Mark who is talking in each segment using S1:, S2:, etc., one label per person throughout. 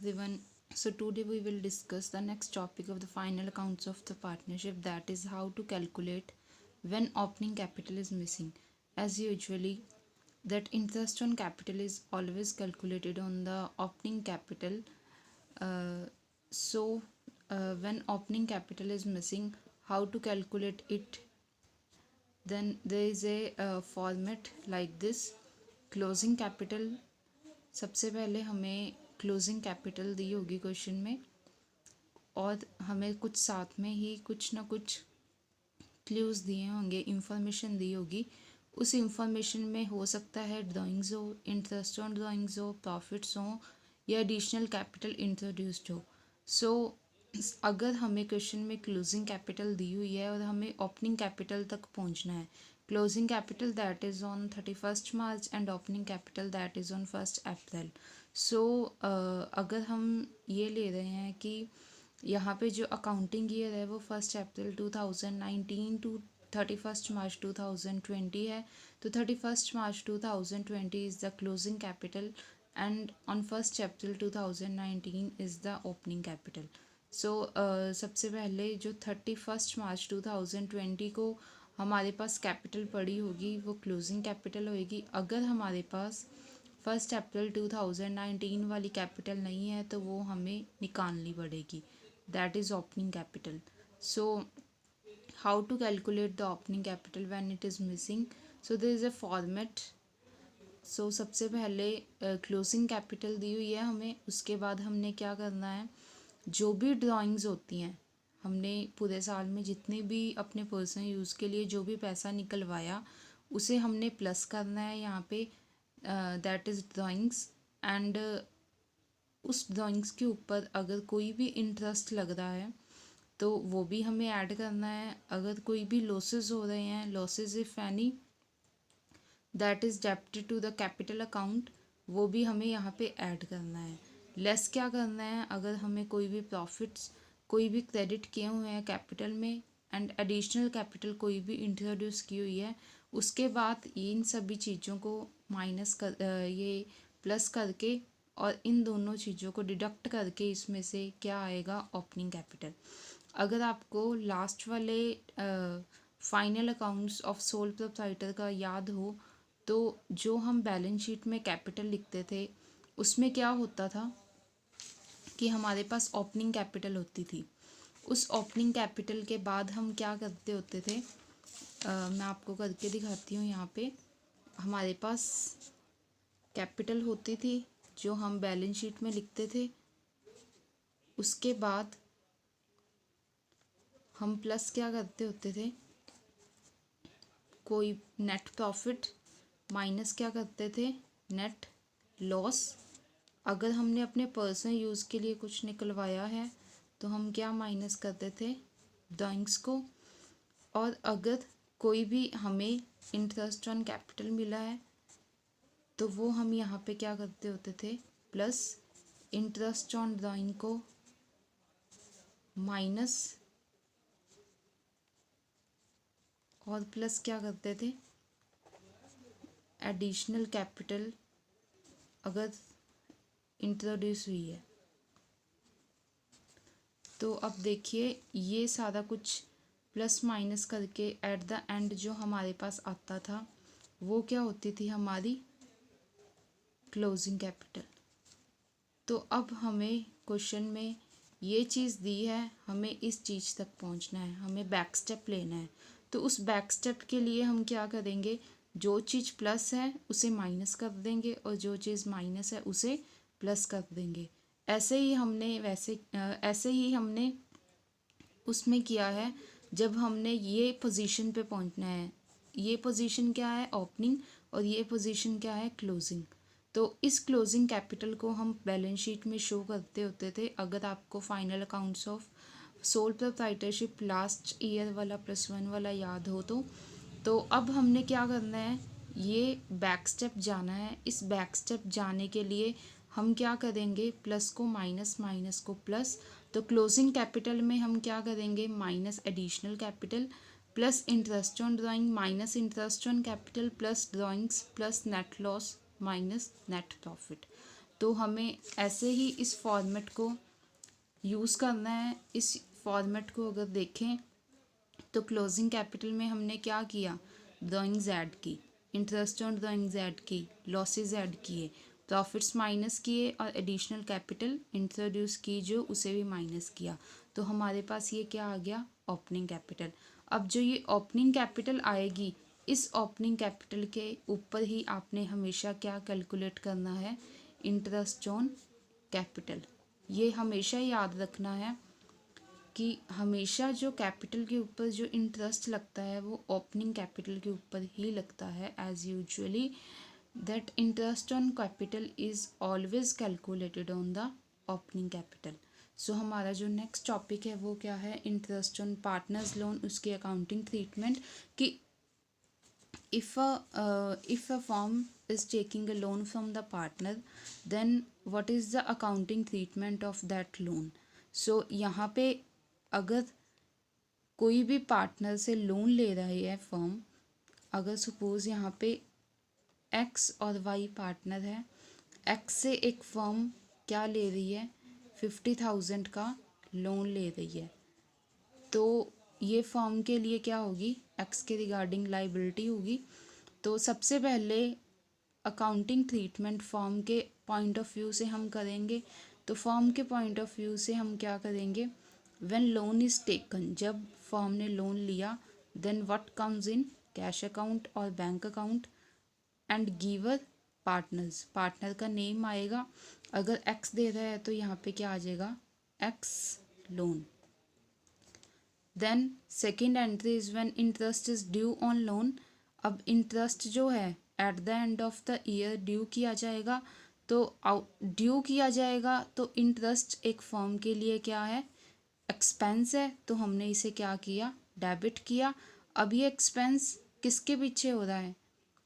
S1: everyone. So today we will discuss the next topic of the final accounts of the partnership, that is how to calculate when opening capital is missing. As usually that interest on capital is always calculated on the opening capital. Uh, when opening capital is missing, how to calculate it? Then there is a format like this. Closing capital, सबसे पहले हमें closing capital दी होगी question में, और हमें कुछ साथ में ही कुछ ना कुछ क्लूज़ दिए होंगे, इंफॉर्मेशन दी होगी. उस इंफॉर्मेशन में हो सकता है ड्राइंग्स हो, इंटरेस्ट ऑन ड्राइंग्स हो, प्रॉफिट्स हो, या एडिशनल कैपिटल इंट्रोड्यूस्ड हो. सो अगर हमें क्वेश्चन में क्लोजिंग कैपिटल दी हुई है और हमें ओपनिंग कैपिटल तक पहुंचना है, closing capital that is on 31st March and opening capital that is on 1st April. सो अगर हम ये ले रहे हैं कि यहाँ पे जो अकाउंटिंग ईयर है वो 1st April 2019 to 31st March 2020 है, तो 31st March 2020 is the closing capital and on 1st April 2019 is the opening capital. So सबसे पहले जो 31st March 2020 को हमारे पास कैपिटल पड़ी होगी वो क्लोजिंग कैपिटल होगी. अगर हमारे पास 1st April 2019 वाली कैपिटल नहीं है तो वो हमें निकालनी पड़ेगी, that is opening capital. So how to calculate the opening capital when it is missing? So there is a format. So सबसे पहले क्लोजिंग कैपिटल दी हुई है हमें, उसके बाद हमने क्या करना है, जो भी ड्राइंग्स होती हैं, हमने पूरे साल में जितने भी अपने पर्सनल यूज़ के लिए जो भी पैसा निकलवाया उसे हमने प्लस करना है यहाँ पे, दैट इज़ ड्राइंग्स. एंड उस ड्राइंग्स के ऊपर अगर कोई भी इंटरेस्ट लग रहा है तो वो भी हमें ऐड करना है. अगर कोई भी लॉसेस हो रहे हैं, losses if any, that is debited to the capital account, वो भी हमें यहाँ पे ऐड करना है. लेस क्या करना है, अगर हमें कोई भी प्रॉफिट्स कोई भी क्रेडिट किए हुए हैं कैपिटल में एंड एडिशनल कैपिटल कोई भी इंट्रोड्यूस की हुई है, उसके बाद इन सभी चीज़ों को माइनस कर ये प्लस करके और इन दोनों चीज़ों को डिडक्ट करके इसमें से क्या आएगा, ओपनिंग कैपिटल. अगर आपको लास्ट वाले final accounts of sole proprietor का याद हो तो जो हम बैलेंस शीट में कैपिटल लिखते थे उसमें क्या होता था कि हमारे पास ओपनिंग कैपिटल होती थी. उस ओपनिंग कैपिटल के बाद हम क्या करते होते थे, मैं आपको करके दिखाती हूँ. यहाँ पे हमारे पास कैपिटल होती थी जो हम बैलेंस शीट में लिखते थे, उसके बाद हम प्लस क्या करते होते थे, कोई नेट प्रॉफिट माइनस क्या करते थे, नेट लॉस. अगर हमने अपने पर्सनल यूज़ के लिए कुछ निकलवाया है तो हम क्या माइनस करते थे, ड्राइंग्स को. और अगर कोई भी हमें इंटरेस्ट ऑन कैपिटल मिला है तो वो हम यहाँ पे क्या करते होते थे, प्लस इंटरेस्ट ऑन ड्राइंग को माइनस और प्लस क्या करते थे, एडिशनल कैपिटल अगर इंट्रोड्यूस हुई है. तो अब देखिए ये सारा कुछ प्लस माइनस करके एट द एंड जो हमारे पास आता था वो क्या होती थी, हमारी क्लोजिंग कैपिटल. तो अब हमें क्वेश्चन में ये चीज़ दी है, हमें इस चीज़ तक पहुंचना है, हमें बैक स्टेप लेना है. तो उस बैक स्टेप के लिए हम क्या करेंगे, जो चीज़ प्लस है उसे माइनस कर देंगे और जो चीज़ माइनस है उसे प्लस कर देंगे. ऐसे ही हमने उसमें किया है जब हमने ये पोजीशन पे पहुंचना है. ये पोजीशन क्या है, ओपनिंग, और ये पोजीशन क्या है, क्लोजिंग. तो इस क्लोजिंग कैपिटल को हम बैलेंस शीट में शो करते होते थे. अगर आपको final accounts of sole proprietorship last year वाला +1 वाला याद हो तो अब हमने क्या करना है, ये बैक स्टेप जाना है. इस बैक स्टेप जाने के लिए हम क्या करेंगे, प्लस को माइनस, माइनस को प्लस. तो क्लोजिंग कैपिटल में हम क्या करेंगे, minus additional capital plus interest on drawing minus interest on capital plus drawings plus net loss minus net profit. तो हमें ऐसे ही इस फॉर्मेट को यूज़ करना है। इस फॉर्मेट को अगर देखें तो क्लोजिंग कैपिटल में हमने क्या किया, ड्राइंग्स ऐड की, इंटरेस्ट ऑन ड्राइंग्स ऐड की, लॉसेस ऐड किए, प्रॉफिट्स माइनस किए और एडिशनल कैपिटल इंट्रोड्यूस की जो उसे भी माइनस किया। तो हमारे पास ये क्या आ गया, ओपनिंग कैपिटल। अब जो ये ओपनिंग कैपिटल आएगी, इस ओपनिंग कैपिटल के ऊपर ही आपने हमेशा क्या कैलकुलेट करना है, इंटरेस्ट ऑन कैपिटल। ये हमेशा याद रखना है कि हमेशा जो कैपिटल के ऊपर जो इंटरेस्ट लगता है वो ओपनिंग कैपिटल के ऊपर ही लगता है as usually, that interest on capital is always calculated on the opening capital. So हमारा जो नेक्स्ट टॉपिक है वो क्या है, इंटरेस्ट ऑन पार्टनर्स लोन, उसकी अकाउंटिंग ट्रीटमेंट कि if a firm is taking a loan from the partner, then what is the accounting treatment of that loan. So यहाँ पे अगर कोई भी पार्टनर से लोन ले रही है फर्म, अगर सपोज यहाँ पे एक्स और वाई पार्टनर है, एक्स से एक फर्म क्या ले रही है, 50,000 का लोन ले रही है, तो ये फर्म के लिए क्या होगी, एक्स के रिगार्डिंग लाइबिलिटी होगी। तो सबसे पहले अकाउंटिंग ट्रीटमेंट फर्म के पॉइंट ऑफ व्यू से हम करेंगे। तो फर्म के पॉइंट ऑफ व्यू से हम क्या करेंगे, व्हेन लोन इज़ टेकन, जब फर्म ने लोन लिया, then what comes in cash account और bank account and giver partners, partner का नेम आएगा। अगर एक्स दे रहा है तो यहाँ पे क्या आ जाएगा, x loan. Then second entry is when interest is due on loan. अब इंटरेस्ट जो है at the end of the year due किया जाएगा, तो ड्यू किया जाएगा तो इंटरेस्ट एक फर्म के लिए क्या है, एक्सपेंस है, तो हमने इसे क्या किया, डेबिट किया। अब ये एक्सपेंस किसके पीछे हो रहा है,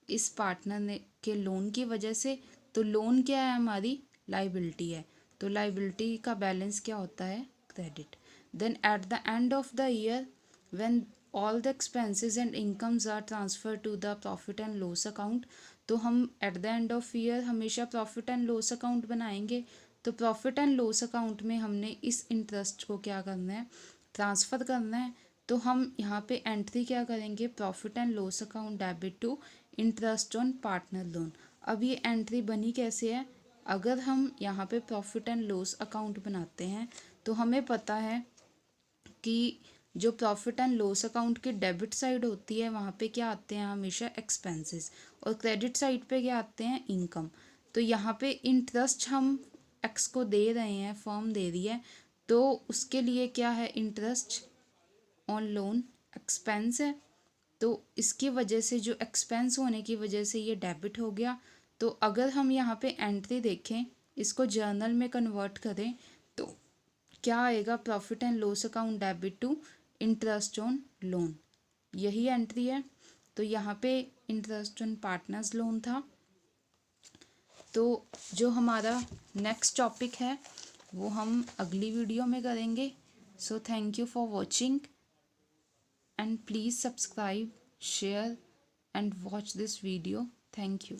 S1: इस पार्टनर ने के लोन की वजह से। तो लोन क्या है, हमारी लाइबिलिटी है, तो लाइबिलिटी का बैलेंस क्या होता है, credit. Then at the end of the year, when all the expenses and incomes are transferred to the profit and loss account, तो हम at the end of year हमेशा profit and loss account बनाएंगे। तो profit and loss account में हमने इस interest को क्या करना है, ट्रांसफ़र करना है। तो हम यहाँ पे एंट्री क्या करेंगे, profit and loss account debit to interest on partner loan. अब ये एंट्री बनी कैसे है, अगर हम यहाँ पे प्रॉफिट एंड लॉस अकाउंट बनाते हैं तो हमें पता है कि जो प्रॉफिट एंड लॉस अकाउंट की डेबिट साइड होती है वहाँ पे क्या आते हैं, हमेशा एक्सपेंसेस, और क्रेडिट साइड पे क्या आते हैं, इनकम। तो यहाँ पे इंटरेस्ट हम एक्स को दे रहे हैं, फर्म दे रही है, तो उसके लिए क्या है, इंटरेस्ट ऑन लोन एक्सपेंस है। तो इसकी वजह से जो एक्सपेंस होने की वजह से ये डेबिट हो गया। तो अगर हम यहाँ पे एंट्री देखें, इसको जर्नल में कन्वर्ट करें तो क्या आएगा, profit and loss account debit to interest on loan, यही एंट्री है। तो यहाँ पे इंटरेस्ट ऑन पार्टनर्स लोन था। तो जो हमारा नेक्स्ट टॉपिक है वो हम अगली वीडियो में करेंगे। So thank you for watching and please subscribe, share and watch this video. Thank you.